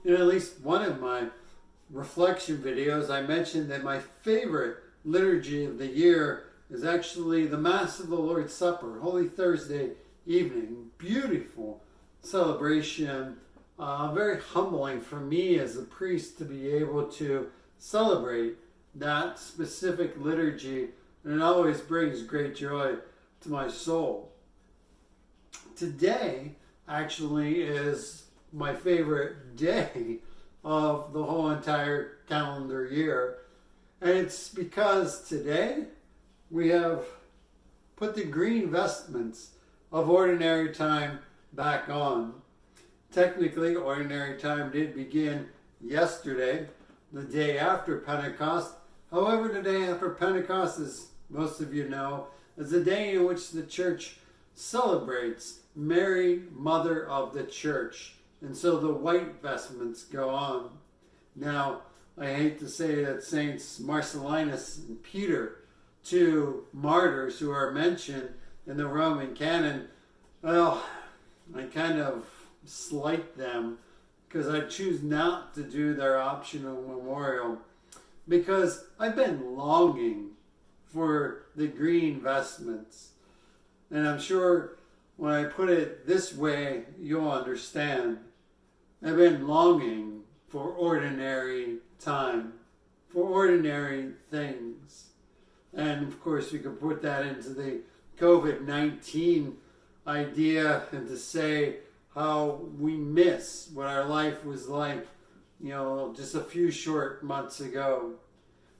In at least one of my reflection videos, I mentioned that my favorite liturgy of the year is actually the Mass of the Lord's Supper, Holy Thursday evening. Beautiful celebration, very humbling for me as a priest to be able to celebrate that specific liturgy, and it always brings great joy to my soul. Today actually is my favorite day of the whole entire calendar year, and it's because today we have put the green vestments of ordinary time back on. Technically, ordinary time did begin yesterday, the day after Pentecost. However, the day after Pentecost, as most of you know, is the day in which the church celebrates Mary, Mother of the Church. And so the white vestments go on. Now, I hate to say that Saints Marcellinus and Peter, two martyrs who are mentioned in the Roman canon, well, I kind of slight them because I choose not to do their optional memorial, because I've been longing for the green vestments. And I'm sure when I put it this way, you'll understand. I've been longing for ordinary time, for ordinary things. And of course, you could put that into the COVID-19 idea and to say how we miss what our life was like, just a few short months ago.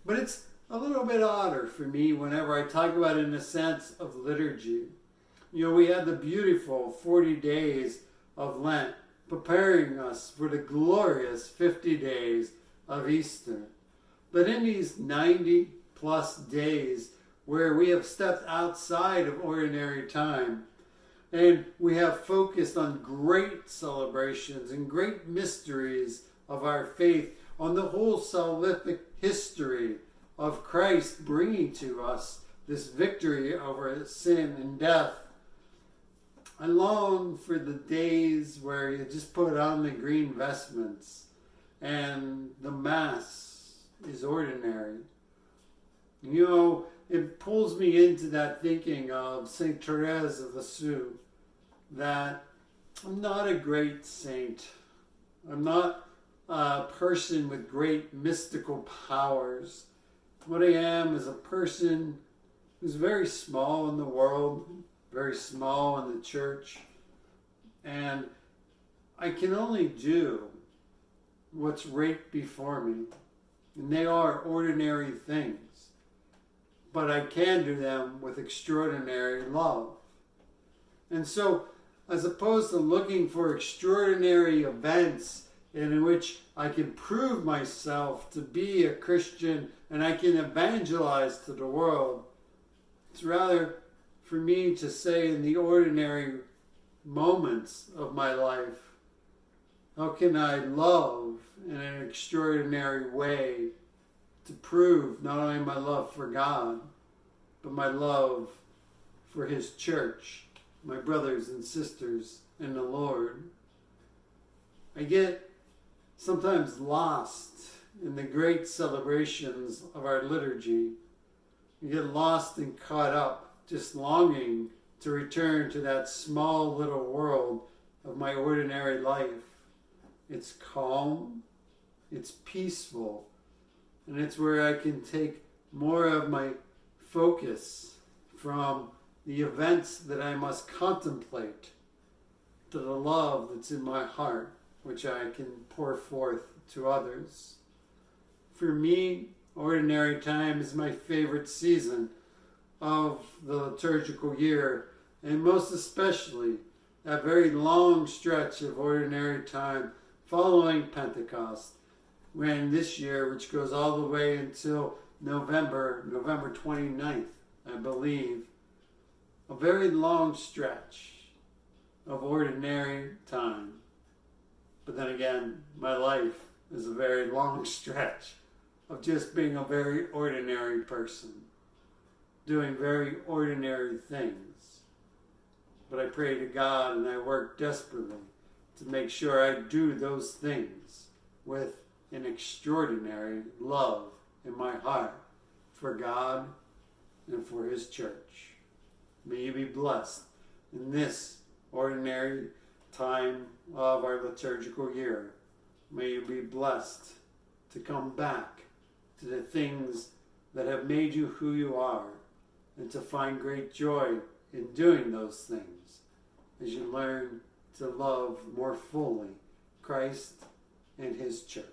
But it's a little bit odder for me whenever I talk about it in the sense of liturgy. We had the beautiful 40 days of Lent preparing us for the glorious 50 days of Easter. But in these 90 plus days where we have stepped outside of ordinary time, and we have focused on great celebrations and great mysteries of our faith, on the whole salvific history of Christ bringing to us this victory over sin and death. I long for the days where you just put on the green vestments and the Mass is ordinary. It pulls me into that thinking of Saint Therese of Lisieux, that I'm not a great saint. I'm not a person with great mystical powers. What I am is a person who's very small in the world, very small in the church, and I can only do what's right before me, and they are ordinary things. But I can do them with extraordinary love. And so, as opposed to looking for extraordinary events in which I can prove myself to be a Christian and I can evangelize to the world, it's rather for me to say in the ordinary moments of my life, how can I love in an extraordinary way to prove not only my love for God, but my love for His church, my brothers and sisters in the Lord. I get sometimes lost in the great celebrations of our liturgy. I get lost and caught up, just longing to return to that small little world of my ordinary life. It's calm, it's peaceful, and it's where I can take more of my focus from the events that I must contemplate to the love that's in my heart, which I can pour forth to others. For me, ordinary time is my favorite season of the liturgical year, and most especially that very long stretch of ordinary time following Pentecost, when this year, which goes all the way until November 29th, I believe, a very long stretch of ordinary time. But then again, my life is a very long stretch of just being a very ordinary person, doing very ordinary things. But I pray to God and I work desperately to make sure I do those things with an extraordinary love in my heart for God and for His church. May you be blessed in this ordinary time of our liturgical year. May you be blessed to come back to the things that have made you who you are, and to find great joy in doing those things as you learn to love more fully Christ and His church.